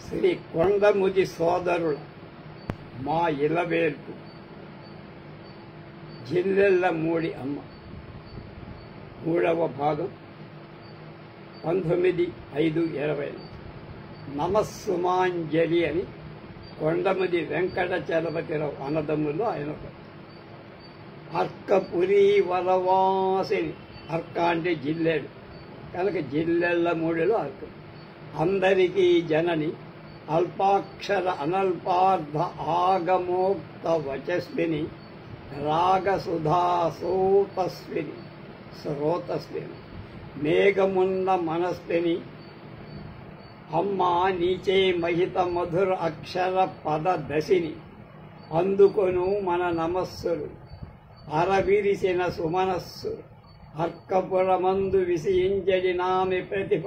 శ్రీ కొండముది సోదరుల మా ఇలవేల్పు జిల్లెళ్ళ మూడి అమ్మ మూడవ భాగం 19/5/20 నమస్సుమాంజలి అని కొండముది వెంకట చలపతిరావు అన్నదమ్ములు ఆయన అర్కపురి వరవాసిని అర్క అంటే జిల్లెడు కనుక జిల్లెళ్ళ మూడిలో అర్క అందరికీ జనని అల్పాక్షర అనల్పార్థ ఆగమోక్త వచస్విని రాగసుధా సోతస్విని శ్రోతస్విని మేఘమున్న మనస్విని అమ్మ నీచే మహిత మధుర అక్షర పద దశిని అందుకొను మన నమస్సులు అరవిరిసిన సుమనస్సు అర్కపురమందు విసియించడి నామి ప్రతిభ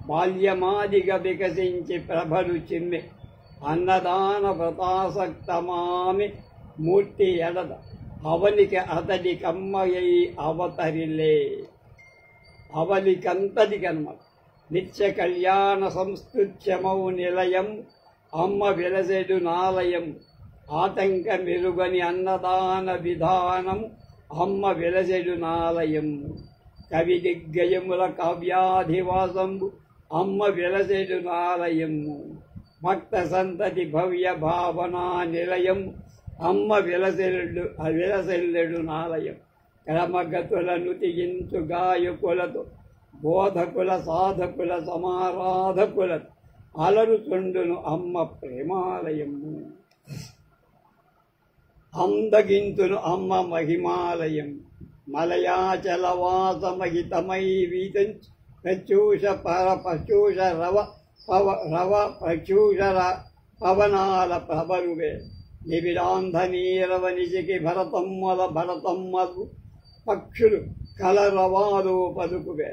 బాల్యమాదిగా వికసించి ప్రభలు చిమ్మె అన్నదాన వ్రతాసక్తమామి మూర్తి ఎడద అవనికి అతడి కమ్మయ్యి అవతరిలే అవలికంతదికన్మ నిత్య కళ్యాణ సంస్తుత్యమౌ నిలయం అమ్మ విలసెడు నాలయం ఆతంక మెరుగని అన్నదాన విధానం అమ్మ విలసెడు నాలయం కవి దిగ్గయముల కావ్యాధివాసంబు అమ్మ విలసెడు నాలయము భక్త సంతతి భవ్య భావనా నిలయం అమ్మ విలసెల్లెడు నాలయం క్రమగతులను తిగించు గాయకులతో బోధకుల సాధకుల సమారాధకులతో అలరుచుండును అమ్మ ప్రేమాలయము అందగింతును అమ్మ మహిమాలయం మలయాచలవాసమహితమై వీతంచు ప్రచూష పరపచూష రవ ప్రచూషర పవనాల ప్రభరువే నిబిడాంధ నీరవ నిజికి భరతమ్మలు పక్షులు కలరవాలు పలుకువే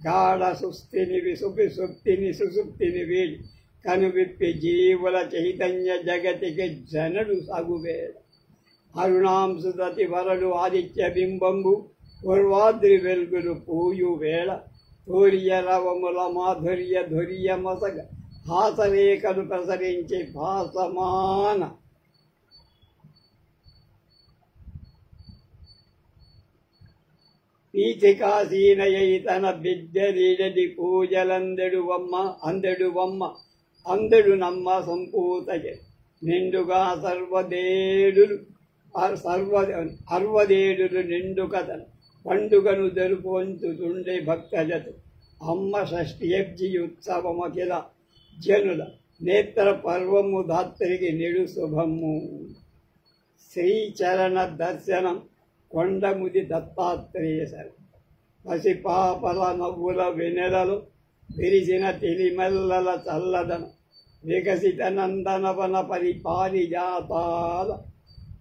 గాఢ సుస్థిని సుప్తిని సుసుప్తిని వీడి కనువిప్పి జీవుల చైతన్య జగతికి జనడు సగువే అరుణాంశుదతి వరడు ఆదిత్య బింబంబు పూర్వాద్రి వెలుగులు పూయు వేళ తూర్య రవముల మాధుర్య ధుర్య మసగ హాసరేఖలు ప్రసరించి భాసమాన పీఠికాసీనయై తన బిడ్డరీడది పూజలందెడు వమ్మ అందెడు నమ్మ సంపూతజ నిండుగా అర్వదేడులు నిండు కథను పండుగను జరుపుంచుతుండే భక్తజత అమ్మ షష్ఠ్యబ్జి ఉత్సవమఖిల జనుల నేత్ర పర్వము ధాత్రికి నిడు శుభము శ్రీచరణ దర్శనం కొండముది దత్తాత్రేయ సరి పసిపాపల నవ్వుల వెనెలలో విరిసిన తెలిమెల్లల చల్లదన వికసిత నందనవన పరిపారిజాతాల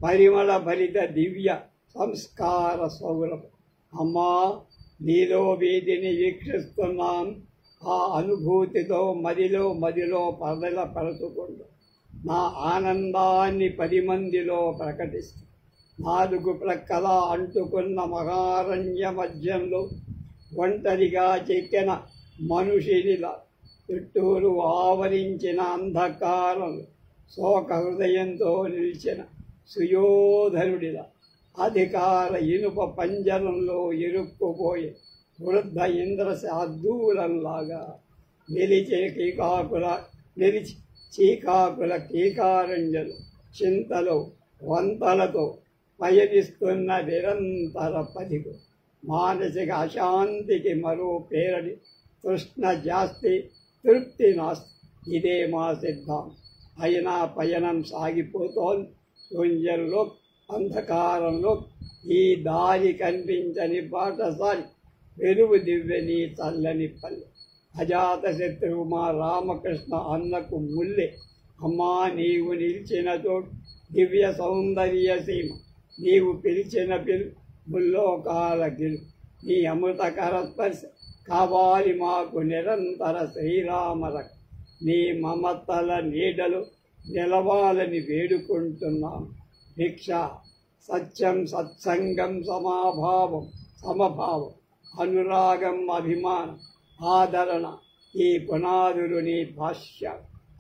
పరిమళ భరిత దివ్య సంస్కార సౌరభం అమ్మా నీలో వీధిని వీక్షిస్తున్నాం ఆ అనుభూతితో మదిలో పరచుకుంటూ నా ఆనందాన్ని 10 మందిలో ప్రకటిస్తూ 4 ప్రక్కల అంటుకున్న మహారణ్య మధ్యంలో ఒంటరిగా చెక్కిన మనుషినిలా చుట్టూరు ఆవరించిన అంధకారంలో శోక హృదయంతో నిలిచిన సుయోధనుడిలా అధికార ఇనుప పంజరంలో ఇరుక్కుపోయే వృద్ధ ఇంద్ర శార్దూలంలాగా నిలిచి చీకాకుల కీకారంజలు చింతలో వంతలతో పయనిస్తున్న నిరంతర పదిగు మానసిక అశాంతికి మరో పేరడి తృష్ణ జాస్తి తృప్తి నాస్తి ఇదే మా సిద్ధాంతం అయినా పయనం సాగిపోతోంది శూన్యంలో అంధకారంలో ఈ దారి కనిపించని బాటసారి వెలుగు దివ్యని చల్లని పల్లె అజాత శత్రువు మా రామకృష్ణ అన్నకు ముల్లె అమ్మా నీవు నిలిచిన చోటు దివ్య సౌందర్య సీమ నీవు పిలిచిన ముల్లోకాల గిలు నీ అమృతకర స్పర్శ కావాలి మాకు నిరంతర శ్రీరామరక్ష నీ మమతల నీడలు నిలవాలని వేడుకుంటున్నాం భిక్ష సత్యం సత్సంగం సమభావం అనురాగం అభిమానం ఆదరణ ఈ పునాదులు నీ భాష్య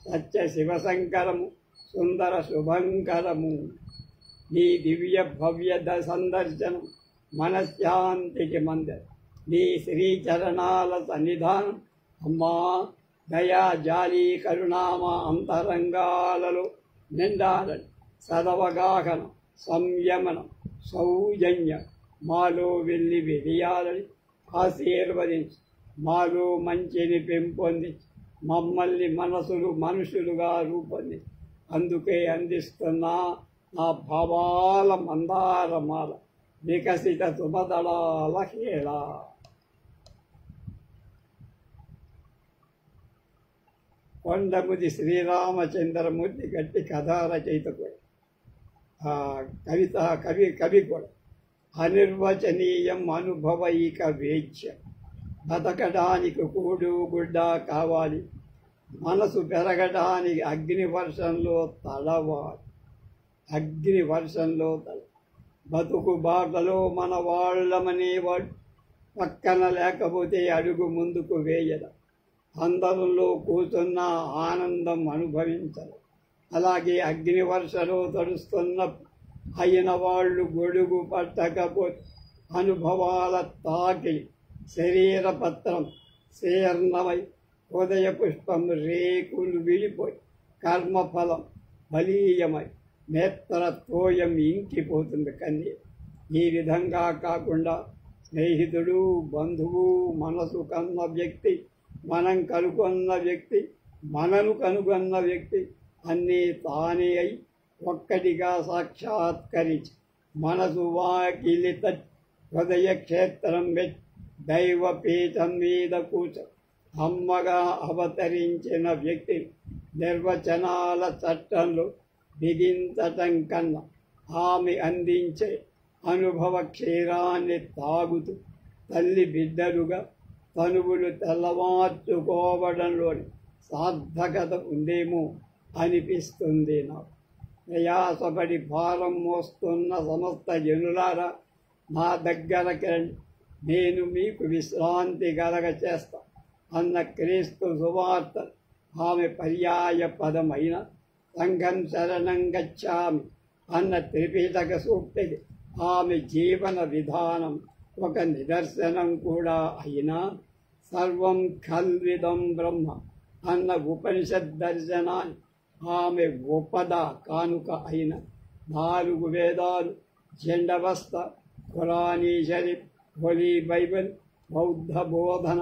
సత్య శివశంకరము సుందర శుభంకరము. నీ దివ్య భవ్య సందర్శనం మనశ్శాంతికి మందిరం. నీ శ్రీచరణాల సన్నిధానం అమ్మా దయా జాలి కరుణామ అంతరంగాలలో నిండాలని సదవగాహనం సంయమనం సౌజన్యం మాలో వెళ్ళి వెలియాలని ఆశీర్వదించి మాలో మంచిని పెంపొందించి మమ్మల్ని మనుషులుగా రూపొందించి అందుకే అందిస్తున్నా నా భావాల మందారమాల వికసిత సుమదళాల హేళ. కొండముది శ్రీరామచంద్రమూర్తి గట్టి కథా రచయిత కూడా, కవి కూడా. అనిర్వచనీయం అనుభవైక వేద్యం. బతకడానికి కూడు గుడ్డ కావాలి, మనసు పెరగడానికి అగ్నివర్షంలో తడవాలి. బతుకు బాటలో మన వాళ్ళమనేవాడు పక్కన లేకపోతే అడుగు ముందుకు వేయడం. అందరిలో కూర్చున్న ఆనందం అనుభవించడం. అలాగే అగ్నివర్షలో తడుస్తున్న అయిన వాళ్ళు గొడుగు పట్టకపోతే అనుభవాల తాకిలి శరీరపత్రం శీర్ణమై హృదయ పుష్పం రేకులు విడిపోయి కర్మఫలం బలీయమై నేత్రతోయం ఇంకిపోతుంది కన్నీరు. ఈ విధంగా కాకుండా స్నేహితుడు బంధువు మనసు కన్న వ్యక్తి మనం కనుగొన్న వ్యక్తి మనను కనుగొన్న వ్యక్తి అన్నీ తానే అయి ఒక్కటిగా సాక్షాత్కరించి మనసు వాకిలి హృదయ క్షేత్రం దైవపీఠం మీద కూర్చో అమ్మగా అవతరించిన వ్యక్తి నిర్వచనాల చట్టంలో బిగించటం కన్నా ఆమె అందించే అనుభవ క్షీరాన్ని తాగుతూ తల్లి బిడ్డలుగా తనువులు తెల్లవార్చుకోవడంలోని సార్థకత ఉందేమో అనిపిస్తుంది నాకు. ప్రయాసపడి భారం మోస్తున్న సమస్త జనులారా నా దగ్గరకి రండి, నేను మీకు విశ్రాంతి కలగ చేస్తా అన్న క్రీస్తు సువార్త ఆమె పర్యాయ పదమైన సంఘం శరణం గచ్చామి అన్న త్రిపిటక సూక్తికి ఆమె జీవన విధానం ఒక నిదర్శనం కూడా అయినా సర్వం ఖల్విదం బ్రహ్మ అన్న ఉపనిషద్ దర్శనాన్ని ఆమె ఉపద కానుక అయిన 4 వేదాలు జెండవస్త ఖురానీ షరీఫ్ హోలీ బైబిల్ బౌద్ధ బోధన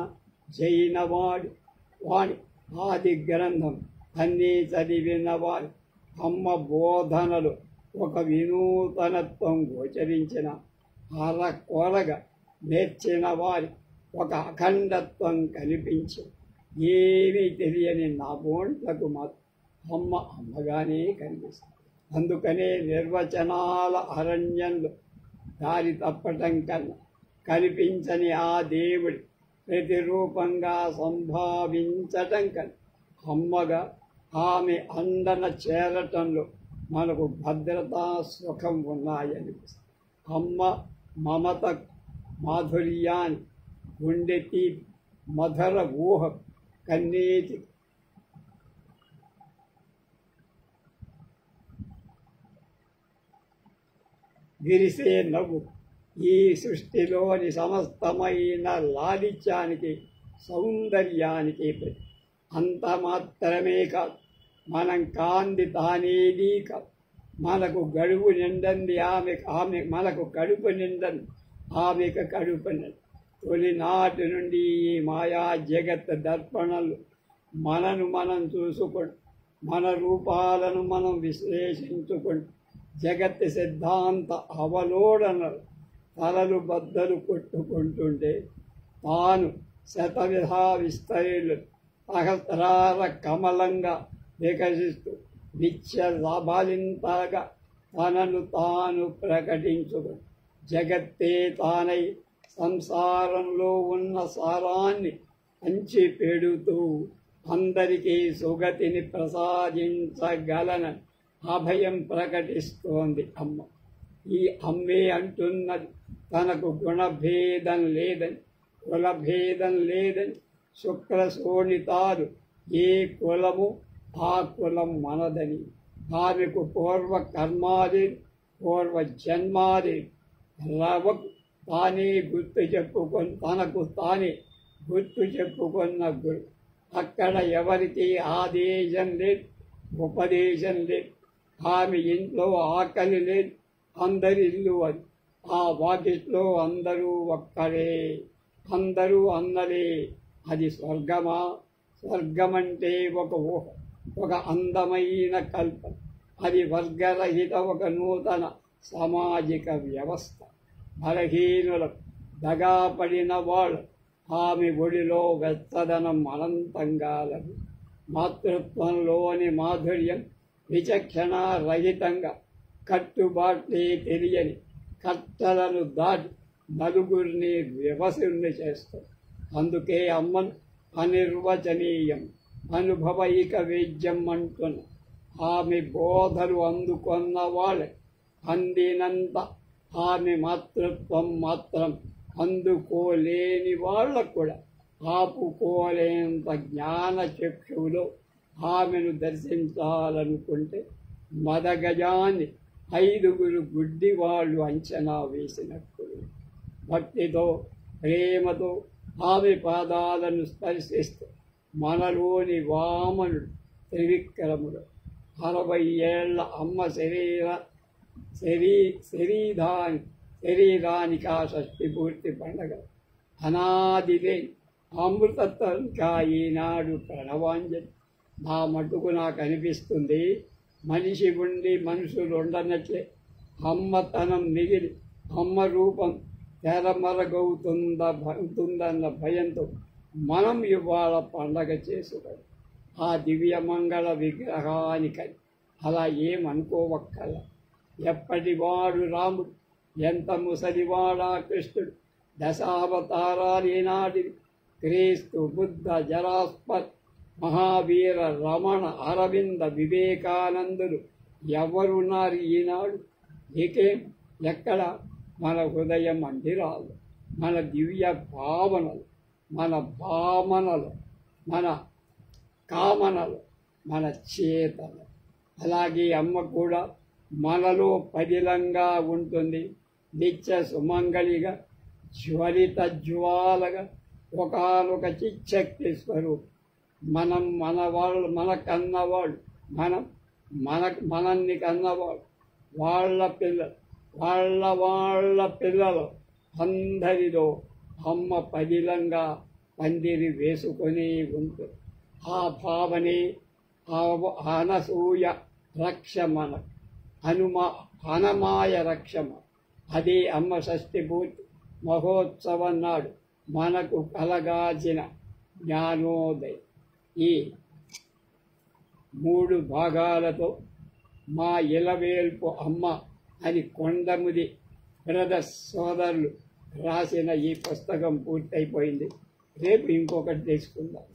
జైన వాణి ఆది గ్రంథం అన్నీ చదివిన వారి అమ్మ బోధనలు ఒక వినూతనత్వం గోచరించిన అరకొరగా నేర్చిన వారి ఒక అఖండత్వం కనిపించి ఏమీ తెలియని నా బోంట్లకు మాత్రం అమ్మగానే కనిపిస్తుంది. అందుకనే నిర్వచనాల అరణ్యంలో దారి తప్పటం కన్నా కనిపించని ఆ దేవుడి ప్రతిరూపంగా సంభావించటం కన్నా అమ్మగా ఆమె అండన చేరటంలో మనకు భద్రతా సుఖం ఉన్నాయనిపిస్తుంది. అమ్మ మమత మాధుర్యాన్ని గుండె తీపి మధుర ఊహ కన్నీటి విరిసే నవ్వు ఈ సృష్టిలోని సమస్తమైన లాలిత్యానికి సౌందర్యానికి అంత మాత్రమే కాదు, మనం కాంది తానేది కాదు. మనకు గడువు నిండంది ఆమె మనకు కడుపు నిండంది ఆమెకు కడుపు నిండి తొలినాటి నుండి ఈ మాయా జగత్ దర్పణలు మనను మనం చూసుకుంటూ మన రూపాలను మనం విశ్లేషించుకుంటూ జగత్ సిద్ధాంత అవలోడనలు తలలు బద్దలు కొట్టుకుంటుంటే తాను శతవిధా విస్తరిలు సహస్రార కమలంగా వికసిస్తూ నిత్య లాభాలింతగా తనను తాను ప్రకటించుకు జగత్తే తానై సంసారంలో ఉన్న సారాన్ని పంచి పెడుతూ అందరికీ సుగతిని ప్రసాదించగలన అభయం ప్రకటిస్తోంది అమ్మ. ఈ అమ్మే అంటున్నది తనకు గుణభేదం లేదని, కులభేదం లేదని. శుక్ర శోణితాలు ఏ కులము ఆ కులం మనదని, ఆమెకు పూర్వ కర్మాది పూర్వ జన్మాది రవకు తానే తనకు తానే గుర్తు చెప్పుకున్న గురు. అక్కడ ఎవరికి ఆదేశం లేదు, ఉపదేశం లేదు. ఆమె ఇంట్లో ఆకలి లేదు, అందరిల్లు అది. ఆ వాకిట్లో అందరూ ఒక్కరే, అందరూ అన్నలే. అది స్వర్గమా? స్వర్గమంటే ఒక ఊహ, ఒక అందమైన కల్పన. అది వర్గరహిత ఒక నూతన సామాజిక వ్యవస్థ. బలహీనులకు దగాపడిన వాళ్ళు ఆమె ఒడిలో వెచ్చదనం అనంతంగా లభి. మాతృత్వంలోని మాధుర్యం విచక్షణ రహితంగా కట్టుబాట్లే తెలియని కట్టలను దాటి నలుగురిని వివసుల్ని చేస్తారు. అందుకే అమ్మను అనిర్వచనీయం, అనుభవైక వేద్యం అంటున్న ఆమె బోధలు అందుకున్న వాళ్ళే. అందినంత ఆమె మాతృత్వం మాత్రం అందుకోలేని వాళ్ళకు కూడా ఆపుకోలేంత జ్ఞాన చక్షువులో ఆమెను దర్శించాలనుకుంటే మదగజాన్ని 5 గుడ్డి వాళ్ళు అంచనా వేసినప్పుడు భక్తితో ప్రేమతో ఆమె పాదాలను స్పర్శిస్తూ మనలోని వామనుడు త్రివిక్రముడు 60 ఏళ్ల అమ్మ శరీరానికి ఆ షష్ఠి పూర్తి పండగ అనాదిలే అమృతత్వంగా ఈనాడు ప్రణవాంజలి. నా మటుకు నాకు అనిపిస్తుంది, మనిషి ఉండి మనుషులు ఉండనట్లే అమ్మతనం మిగిలి అమ్మ రూపం తెరమరగవుతుందన్న భయంతో మనం ఇవాళ పండగ చేసుకొని ఆ దివ్యమంగళ విగ్రహానికని అలా ఏమనుకోవక్కల. ఎప్పటివాడు రాముడు, ఎంత ముసలివాడా కృష్ణుడు, దశావతారాలు ఈనాటివి. క్రీస్తు, బుద్ధ, జరాస్పత్, మహావీర, రమణ, అరవింద, వివేకానందులు ఎవరున్నారు ఈనాడు? ఏకేం ఎక్కడ? మన హృదయ మందిరాలు, మన దివ్య భావనలు, మన భామనలు, మన కామనలు, మన చేతలు. అలాగే అమ్మ కూడా మనలో పదిలంగా ఉంటుంది. నిత్య సుమంగళిగా, జ్వలిత జ్వాలగా, ఒకనొక చిచ్చక్తి స్వరూపం. మనం మన కన్నవాళ్ళు, మనల్ని కన్నవాళ్ళు, వాళ్ళ పిల్లలు, వాళ్ళ పిల్లలు అందరిలో అమ్మ పదిలంగా పందిరి వేసుకొని ఉంటుంది. ఆ భావనే అనసూయ రక్షమన, అనమాయ రక్షమ. అదే అమ్మ షష్ఠి పూర్తి మహోత్సవం నాడు మనకు కలగాల్సిన జ్ఞానోదయం. ఈ 3 భాగాలతో మా ఇలవేల్పు అమ్మ అని కొండముది బ్రదర్స్ సోదరులు రాసిన ఈ పుస్తకం పూర్తయిపోయింది. రేపు ఇంకొకటి తీసుకుందాం.